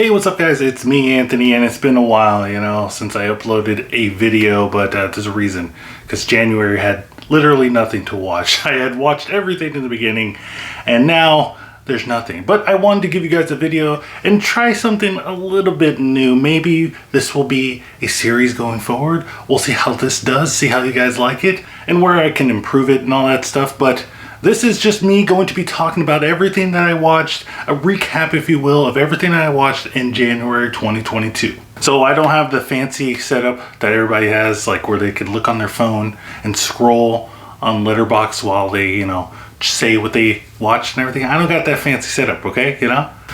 Hey, what's up guys? It's me, Anthony, and it's been a while, since I uploaded a video, but there's a reason, because January had literally nothing to watch. I had watched everything in the beginning, and now there's nothing. But I wanted to give you guys a video and try something a little bit new. Maybe this will be a series going forward. We'll see how this does, see how you guys like it, and where I can improve it and all that stuff, but this is just me going to be talking about everything that I watched, a recap, if you will, of everything that I watched in January 2022. So I don't have the fancy setup that everybody has, like where they could look on their phone and scroll on Letterboxd while they, say what they watched and everything. I don't got that fancy setup, okay,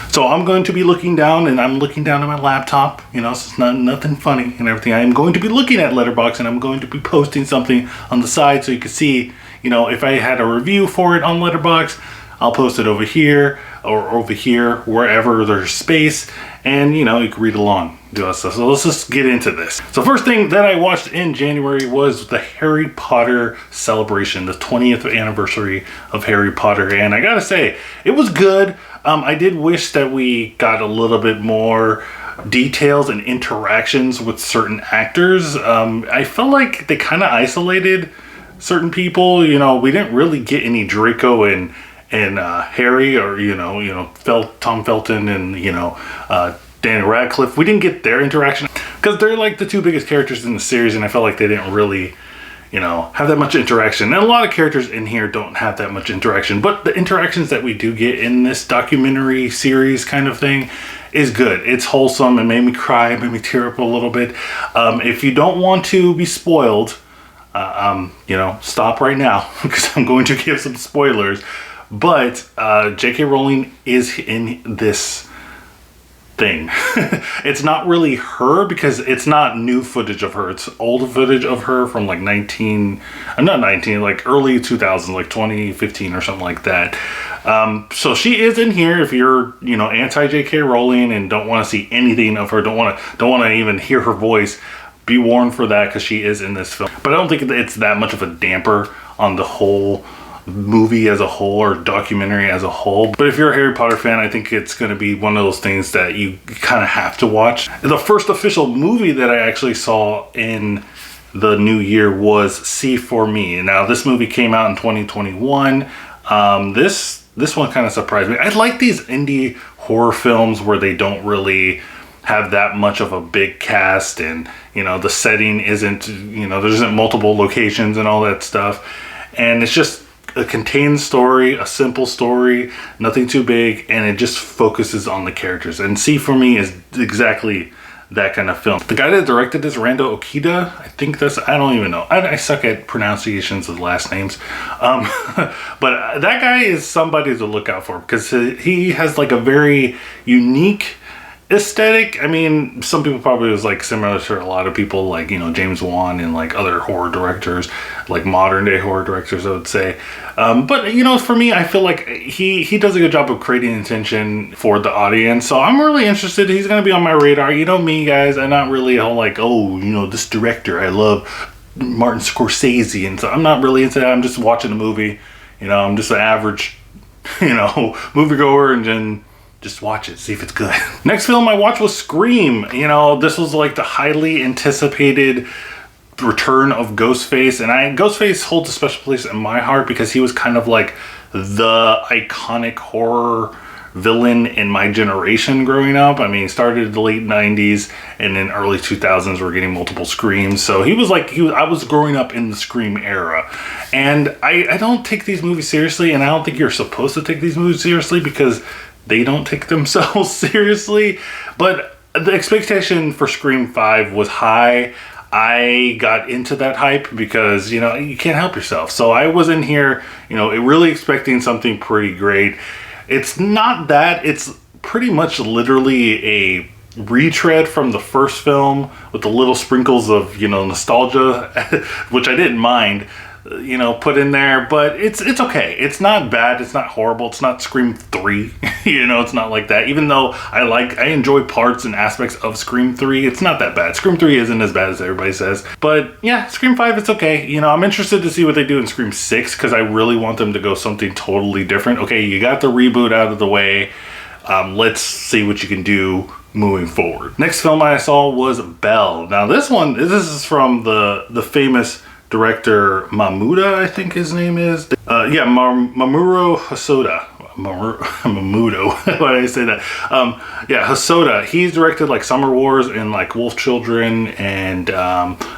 So I'm going to be looking down, and I'm looking down at my laptop, so it's nothing funny and everything. I am going to be looking at Letterboxd, and I'm going to be posting something on the side so you can see, if I had a review for it on Letterboxd, I'll post it over here or over here, wherever there's space, and you can read along, do that stuff. So let's just get into this. So first thing that I watched in January was the Harry Potter celebration, the 20th anniversary of Harry Potter, and I gotta say, it was good. I did wish that we got a little bit more details and interactions with certain actors. I felt like they kind of isolated certain people. We didn't really get any Draco and Harry, or Tom Felton and Daniel Radcliffe. We didn't get their interaction because they're like the two biggest characters in the series, and I felt like they didn't really have that much interaction. And a lot of characters in here don't have that much interaction, but the interactions that we do get in this documentary series kind of thing is good. It's wholesome. It made me cry, it made me tear up a little bit. If you don't want to be spoiled, stop right now because I'm going to give some spoilers. But J.K. Rowling is in this thing. It's not really her because it's not new footage of her. It's old footage of her from like early 2000s, like 2015 or something like that. So she is in here. If you're, anti J.K. Rowling and don't want to see anything of her, don't want to even hear her voice, be warned for that, because she is in this film. But I don't think it's that much of a damper on the whole movie as a whole or documentary as a whole. But if you're a Harry Potter fan, I think it's going to be one of those things that you kind of have to watch. The first official movie that I actually saw in the new year was See For Me. Now this movie came out in 2021. This one kind of surprised me. I like these indie horror films where they don't really have that much of a big cast, and the setting isn't, there isn't multiple locations and all that stuff, and it's just a contained story, a simple story, nothing too big, and it just focuses on the characters. And See For Me is exactly that kind of film. The guy that directed this, Rando Okita, I don't even know. I suck at pronunciations of last names. But that guy is somebody to look out for because he has like a very unique aesthetic. I mean, some people probably was like similar to a lot of people, like James Wan and like other horror directors, like modern day horror directors, I would say. But for me, I feel like he does a good job of creating attention for the audience. So I'm really interested. He's gonna be on my radar. Me, guys, I'm not really all like, this director, I love Martin Scorsese, and so I'm not really into that. I'm just watching a movie. I'm just an average, moviegoer, and then just watch it, see if it's good. Next film I watched was Scream. This was like the highly anticipated return of Ghostface, and Ghostface holds a special place in my heart because he was kind of like the iconic horror villain in my generation growing up. I mean, he started in the late 90s, and in early 2000s we're getting multiple Screams. So I was growing up in the Scream era, and I don't take these movies seriously, and I don't think you're supposed to take these movies seriously because they don't take themselves seriously. But the expectation for Scream 5 was high. I got into that hype because, you can't help yourself. So I was in here, really expecting something pretty great. It's not that. It's pretty much literally a retread from the first film with the little sprinkles of, nostalgia, which I didn't mind. Put in there, but it's okay. It's not bad. It's not horrible. It's not Scream 3. It's not like that. Even though I enjoy parts and aspects of Scream 3, it's not that bad. Scream 3 isn't as bad as everybody says. But yeah, Scream 5, it's okay. I'm interested to see what they do in Scream 6 because I really want them to go something totally different. Okay, you got the reboot out of the way. Let's see what you can do moving forward. Next film I saw was Belle. Now this is from the famous director Mamuda, I think his name is. Mamoru Hosoda. Mamudo. Why did I say that? Hosoda. He's directed like Summer Wars and like Wolf Children and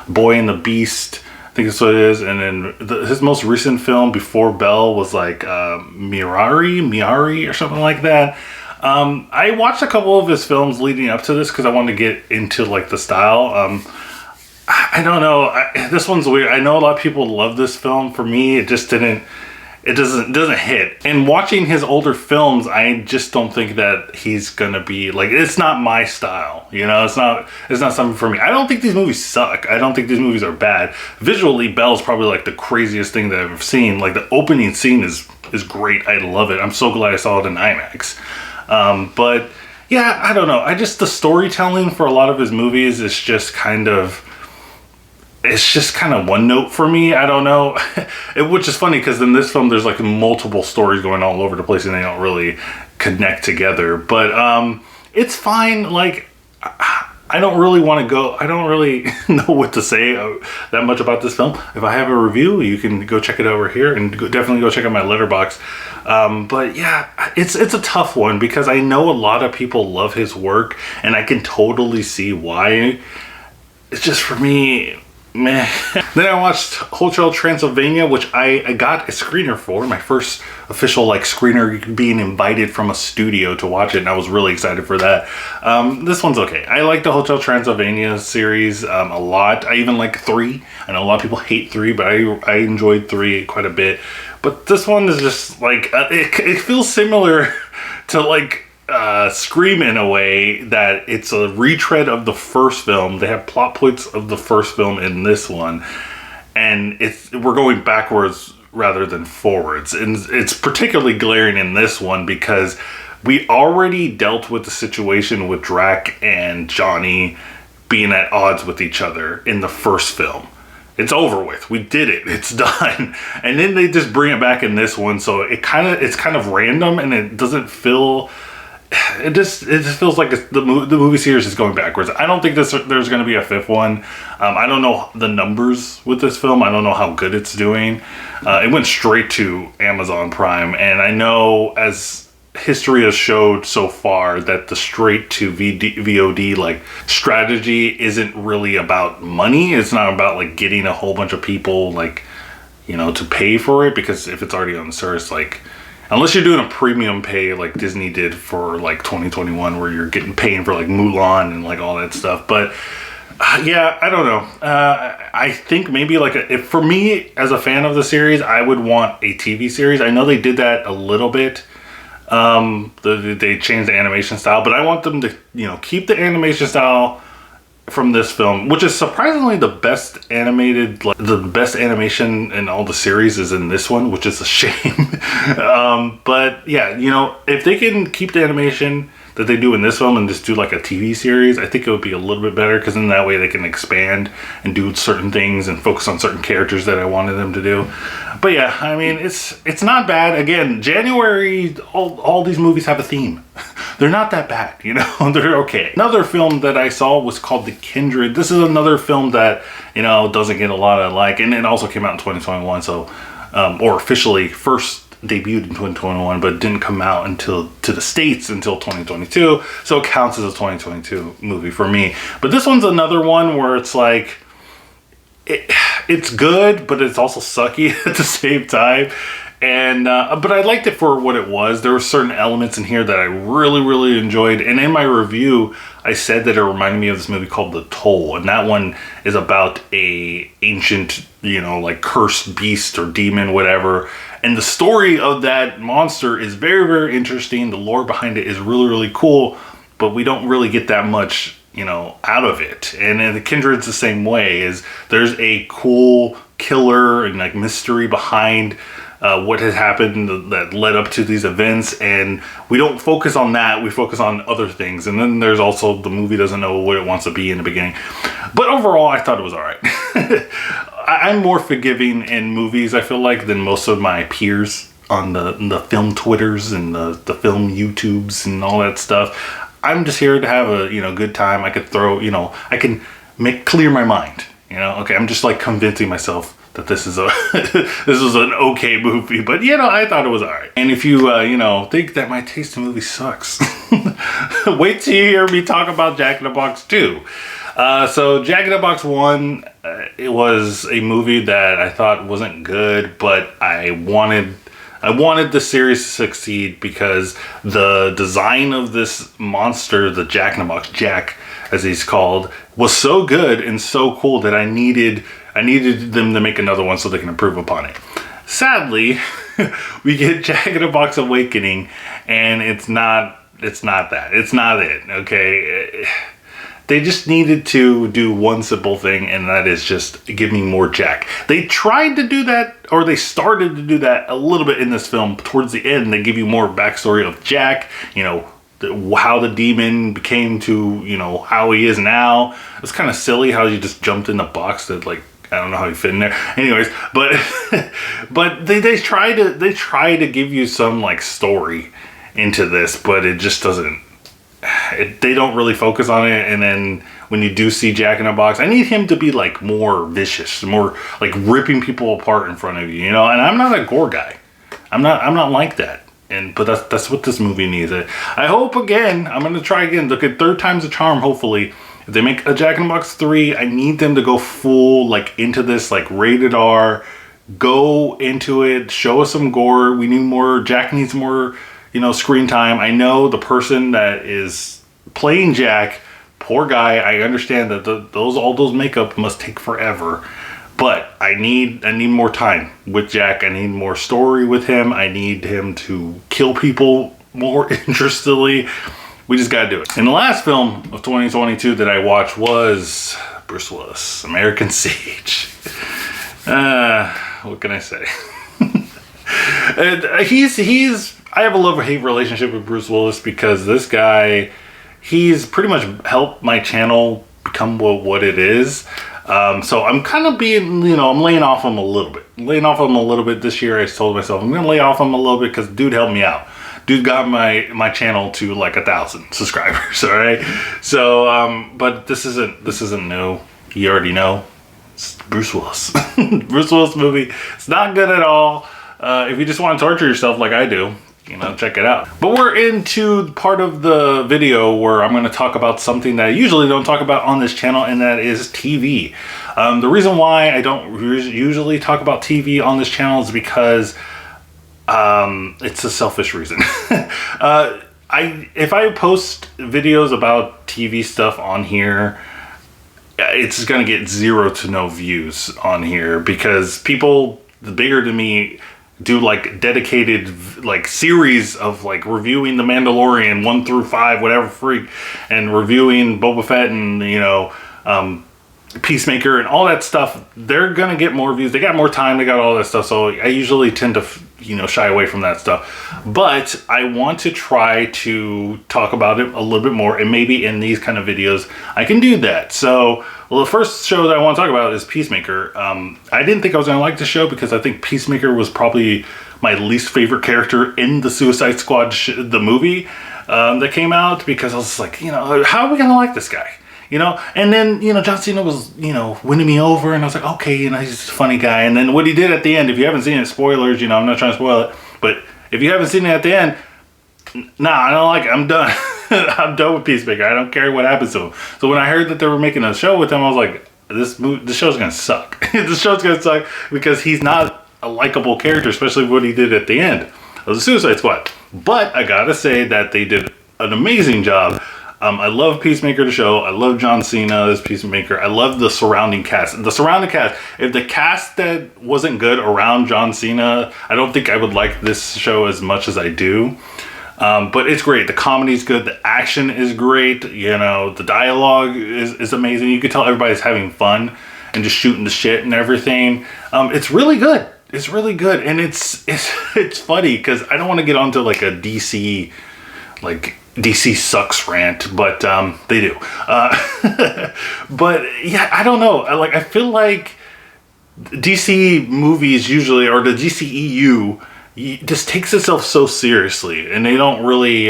Boy and the Beast. I think that's what it is. And then his most recent film before Belle was like Miari or something like that. I watched a couple of his films leading up to this because I wanted to get into like the style. I don't know. This one's weird. I know a lot of people love this film. For me, it just didn't. It doesn't hit. And watching his older films, I just don't think that he's gonna be like. It's not my style. You know, it's not something for me. I don't think these movies suck. I don't think these movies are bad. Visually, Belle's probably like the craziest thing that I've ever seen. Like the opening scene is great. I love it. I'm so glad I saw it in IMAX. But yeah, I don't know. The storytelling for a lot of his movies is just kind of one note for me. I don't know. Which is funny because in this film there's like multiple stories going all over the place and they don't really connect together. But it's fine. Like I don't really know what to say that much about this film. If I have a review, you can go check it over here and definitely go check out my Letterboxd. But yeah, it's a tough one because I know a lot of people love his work and I can totally see why. It's just for me, meh. Then I watched Hotel Transylvania, which I got a screener for. My first official like screener, being invited from a studio to watch it, and I was really excited for that. This one's okay. I like the Hotel Transylvania series a lot. I even like 3. I know a lot of people hate 3, but I enjoyed 3 quite a bit. But this one is just like it feels similar to like Scream in a way that it's a retread of the first film. They have plot points of the first film in this one, and we're going backwards rather than forwards, and it's particularly glaring in this one because we already dealt with the situation with Drac and Johnny being at odds with each other in the first film. It's over with. We did it. It's done. And then they just bring it back in this one, so it's kind of random, and it doesn't feel. It just feels like the movie series is going backwards. I don't think there's going to be a 5th one. I don't know the numbers with this film. I don't know how good it's doing. It went straight to Amazon Prime, and I know as history has showed so far that the straight to VOD like strategy isn't really about money. It's not about like getting a whole bunch of people like, you know, to pay for it, because if it's already on the service, like, unless you're doing a premium pay like Disney did for like 2021 where you're paying for like Mulan and like all that stuff. But yeah, I don't know. I think maybe like if for me as a fan of the series, I would want a TV series. I know they did that a little bit. They changed the animation style, but I want them to, you know, keep the animation style from this film, which is surprisingly the best animated, like the best animation in all the series is in this one, which is a shame. But yeah, you know, if they can keep the animation that they do in this film and just do like a TV series, I think it would be a little bit better, because in that way they can expand and do certain things and focus on certain characters that I wanted them to do. But yeah, I mean, it's not bad. Again, January, all these movies have a theme. They're not that bad, you know, they're okay. Another film that I saw was called The Kindred. This is another film that, you know, doesn't get a lot of like, and it also came out in 2021, so, or officially first debuted in 2021, but didn't come out to the States until 2022, so it counts as a 2022 movie for me. But this one's another one where it's like, it's good, but it's also sucky at the same time. And but I liked it for what it was. There were certain elements in here that I really, really enjoyed. And in my review, I said that it reminded me of this movie called The Toll. And that one is about a ancient, you know, like cursed beast or demon, whatever. And the story of that monster is very, very interesting. The lore behind it is really, really cool. But we don't really get that much, you know, out of it. And The Kindred's the same way. Is there's a cool killer and like mystery behind what has happened that led up to these events, and we don't focus on that, we focus on other things. And then there's also the movie doesn't know what it wants to be in the beginning. But overall, I thought it was all right. I'm more forgiving in movies, I feel like, than most of my peers on the film Twitters and the film YouTubes and all that stuff. I'm just here to have a, good time. I could throw, I can clear my mind. Okay, I'm just like convincing myself that this is this is an okay movie, but I thought it was alright. And if you think that my taste in movies sucks, wait till you hear me talk about Jack in the Box 2. So Jack in the Box 1, it was a movie that I thought wasn't good, but I wanted the series to succeed because the design of this monster, the Jack in the Box, Jack as he's called, was so good and so cool that I needed them to make another one so they can improve upon it. Sadly, we get Jack in the Box Awakening, and it's not that. It's not it, okay? They just needed to do one simple thing, and that is just give me more Jack. They tried to do that, or they started to do that a little bit in this film. Towards the end, they give you more backstory of Jack, how the demon became to, how he is now. It's kind of silly how you just jumped in the box that, like, I don't know how he fit in there. Anyways, but but they try to give you some like story into this, but it just doesn't. They don't really focus on it. And then when you do see Jack in a Box, I need him to be like more vicious, more like ripping people apart in front of you, And I'm not a gore guy. I'm not like that. But that's what this movie needs. I hope again. I'm gonna try again. Look at third time's a charm. Hopefully, if they make a Jack in the Box 3, I need them to go full like into this like rated R. Go into it. Show us some gore. We need more. Jack needs more. Screen time. I know the person that is playing Jack, poor guy. I understand that all those makeup must take forever, but I need more time with Jack. I need more story with him. I need him to kill people more interestedly. We just gotta do it. And the last film of 2022 that I watched was Bruce Willis, American Siege. What can I say? And I have a love-hate relationship with Bruce Willis because this guy, he's pretty much helped my channel become what it is. So I'm kind of being, I'm laying off him a little bit. This year I told myself I'm going to lay off him a little bit because dude helped me out. Dude got my channel to like 1,000 subscribers, all right? So, but this isn't new. You already know. It's Bruce Willis. Bruce Willis movie. It's not good at all. If you just want to torture yourself like I do, check it out. But we're into part of the video where I'm going to talk about something that I usually don't talk about on this channel, and that is TV. The reason why I don't usually talk about TV on this channel is because it's a selfish reason. If I post videos about TV stuff on here, it's going to get 0 to no views on here because people bigger than me do like dedicated like series of like reviewing The Mandalorian 1 through 5, whatever freak, and reviewing Boba Fett and Peacemaker and all that stuff. They're gonna get more views. They got more time. They got all that stuff. So I usually tend to shy away from that stuff. But I want to try to talk about it a little bit more, and maybe in these kind of videos I can do that. So the first show that I want to talk about is Peacemaker. I didn't think I was going to like the show because I think Peacemaker was probably my least favorite character in the Suicide Squad, the movie that came out, because I was like, how are we going to like this guy? And then, John Cena was, winning me over, and I was like, okay, he's a funny guy. And then what he did at the end, if you haven't seen it, spoilers, I'm not trying to spoil it, but if you haven't seen it at the end, nah, I don't like it. I'm done. I'm done with Peacemaker. I don't care what happens to him. So when I heard that they were making a show with him, I was like, this show's gonna suck. This show's gonna suck because he's not a likable character, especially what he did at the end of the Suicide Squad. But I gotta say that they did an amazing job. I love Peacemaker the show. I love John Cena as Peacemaker. I love the surrounding cast. If the cast that wasn't good around John Cena, I don't think I would like this show as much as I do. But it's great. The comedy's good. The action is great. The dialogue is amazing. You can tell everybody's having fun and just shooting the shit and everything. It's really good. It's really good. And it's funny because I don't want to get onto like a DC sucks rant, but they do. But yeah, I don't know. I feel like DC movies usually, or the DCEU just takes itself so seriously, and they don't really,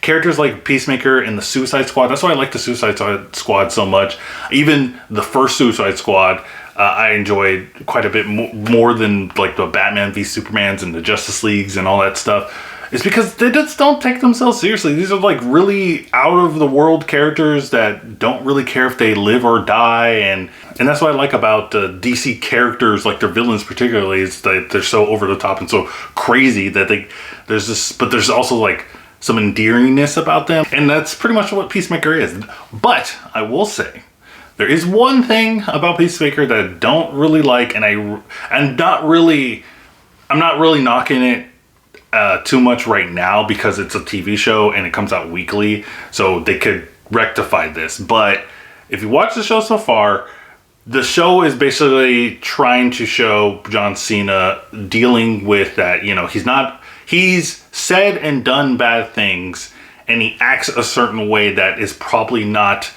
characters like Peacemaker and the Suicide Squad. That's why I like the Suicide Squad so much. Even the first Suicide Squad, I enjoyed quite a bit more than like the Batman v Supermans and the Justice Leagues and all that stuff. It's because they just don't take themselves seriously. These are like really out of the world characters that don't really care if they live or die, and that's what I like about DC characters, like their villains particularly, is that they're so over the top and so crazy that there's also like some endearingness about them, and that's pretty much what Peacemaker is. But I will say, there is one thing about Peacemaker that I don't really like, and I'm not really knocking it too much right now because it's a TV show and it comes out weekly, so they could rectify this. But if you watch the show so far, the show is basically trying to show John Cena dealing with that. He's said and done bad things, and he acts a certain way that is probably not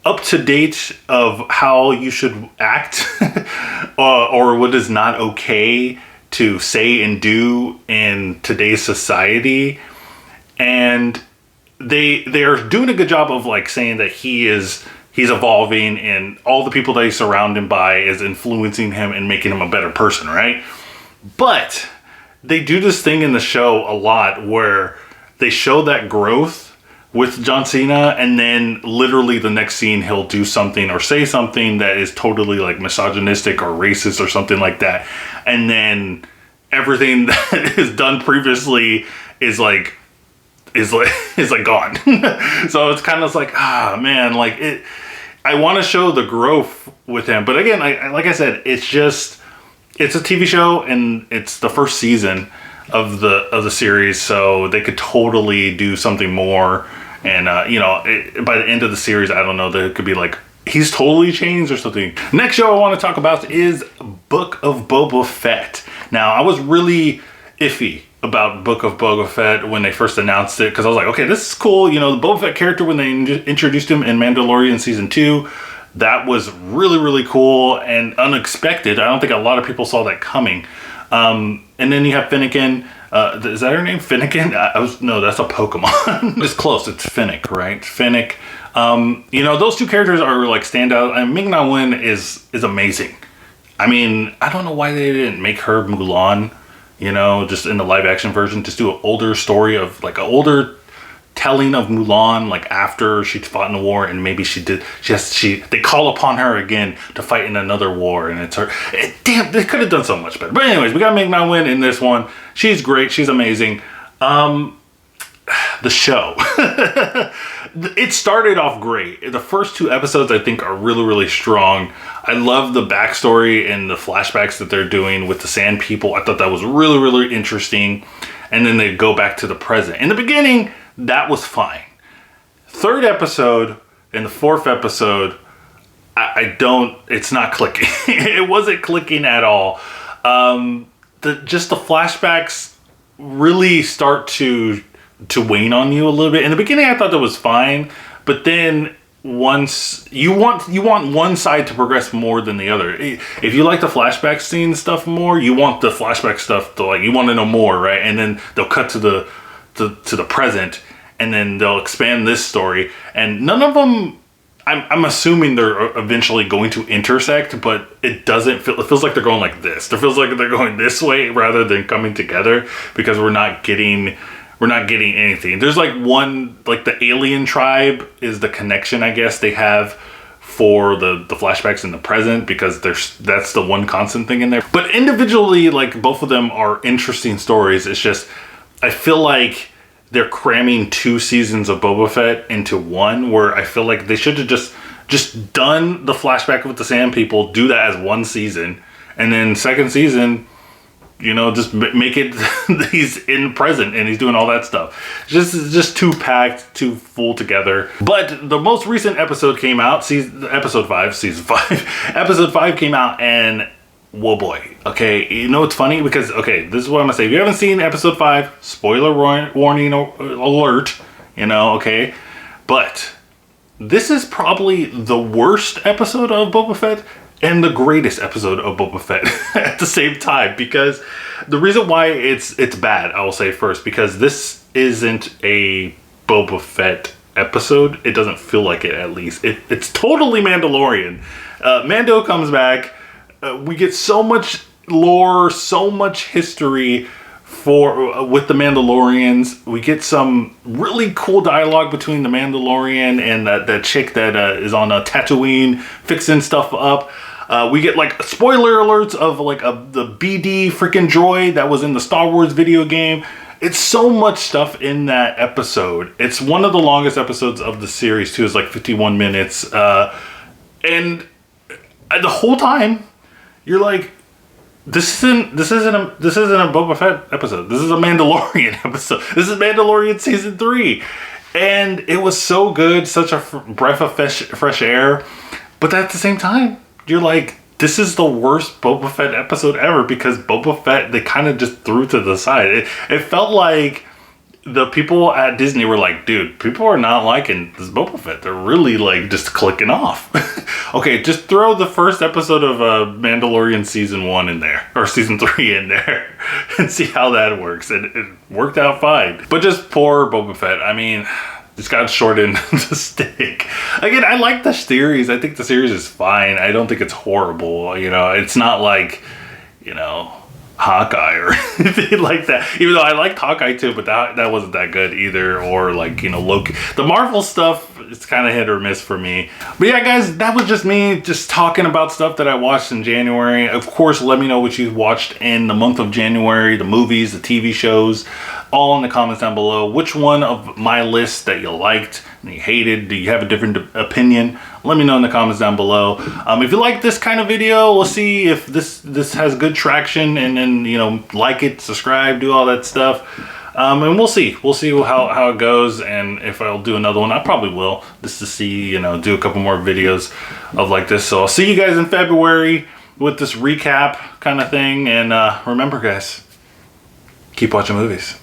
up to date of how you should act or what is not okay to say and do in today's society. And they are doing a good job of like saying that he's evolving, and all the people that he's surrounded by is influencing him and making him a better person, right? But they do this thing in the show a lot where they show that growth with John Cena, and then literally the next scene he'll do something or say something that is totally like misogynistic or racist or something like that, and then everything that is done previously is like gone. So it's kind of like, man, like it. I want to show the growth with him, but again, like I said, it's a TV show, and it's the first season of the series, so they could totally do something more. And by the end of the series, I don't know, there could be like, he's totally changed or something. Next show I want to talk about is Book of Boba Fett. Now, I was really iffy about Book of Boba Fett when they first announced it, because I was like, okay, this is cool. The Boba Fett character, when they introduced him in Mandalorian season 2, that was really, really cool and unexpected. I don't think a lot of people saw that coming. And then you have Finnegan. Is that her name? Finnegan? No, that's a Pokemon. It's close. It's Finnick, right? Finnick. Those two characters are like standout. And Ming-Na Wen is amazing. I mean, I don't know why they didn't make her Mulan, just in the live action version. Just do an older story of like an older telling of Mulan, like after she fought in the war, and maybe they call upon her again to fight in another war, and it's her. Damn, they could have done so much better. But anyways, we got Ming-Na Wen in this one. She's great. She's amazing. The show. It started off great. The first 2 episodes, I think, are really, really strong. I love the backstory and the flashbacks that they're doing with the Sand People. I thought that was really, really interesting. And then they go back to the present. In the beginning, that was fine. 3rd episode and the 4th episode, it's not clicking. It wasn't clicking at all. The flashbacks really start to wane on you a little bit. In the beginning, I thought that was fine, but then once you want one side to progress more than the other. If you like the flashback scene stuff more, you want the flashback stuff to you want to know more, right? And then they'll cut to the present, and then they'll expand this story, and none of them, I'm assuming they're eventually going to intersect, but it doesn't feel, it feels like they're going like this. It feels like they're going this way rather than coming together, because we're not getting anything. There's one, the alien tribe is the connection, I guess, they have for the flashbacks in the present, because that's the one constant thing in there. But individually, both of them are interesting stories. It's just, I feel like they're cramming 2 seasons of Boba Fett into one, where I feel like they should have just done the flashback with the Sand People, do that as 1 season, and then 2nd season, just make it he's in present and he's doing all that stuff. Just too packed, too full together. But the most recent episode came out, episode 5 episode 5 came out, and whoa boy. Okay, it's funny because, okay, this is what I'm gonna say. If you haven't seen episode 5, spoiler warning alert, okay? But this is probably the worst episode of Boba Fett and the greatest episode of Boba Fett at the same time. Because the reason why it's bad, I will say first, because this isn't a Boba Fett episode. It doesn't feel like it, at least. It's totally Mandalorian. Mando comes back. We get so much lore, so much history with the Mandalorians. We get some really cool dialogue between the Mandalorian and that chick that is on Tatooine fixing stuff up. We get like spoiler alerts of the BD freaking droid that was in the Star Wars video game. It's so much stuff in that episode. It's one of the longest episodes of the series too. It's like 51 minutes, and the whole time you're like, this isn't a Boba Fett episode. This is a Mandalorian episode. This is Mandalorian season 3, and it was so good, such a breath of fresh air. But at the same time, you're like, this is the worst Boba Fett episode ever, because Boba Fett, they kind of just threw to the side. It felt like the people at Disney were like, dude, people are not liking this Boba Fett. They're really like just clicking off. Okay, just throw the first episode of Mandalorian season 1 in there, or season 3 in there, and see how that works. And it worked out fine. But just poor Boba Fett. I mean, just got short end of the stick. Again, I like the series. I think the series is fine. I don't think it's horrible. You know, it's not like, you know, Hawkeye or anything like that. Even though I liked Hawkeye too, but that wasn't that good either. Or like, you know, Loki. The Marvel stuff, it's kind of hit or miss for me. But yeah, guys, that was just me just talking about stuff that I watched in January. Of course, let me know what you watched in the month of January, the movies, the TV shows, all in the comments down below. Which one of my list that you liked and you hated? Do you have a different opinion? Let me know in the comments down below. If you like this kind of video, we'll see if this has good traction, and then, you know, like it, subscribe, do all that stuff. And we'll see how it goes, and if I'll do another one, I probably will, just to see, you know, do a couple more videos of like this. So I'll see you guys in February with this recap kind of thing. And remember, guys, keep watching movies.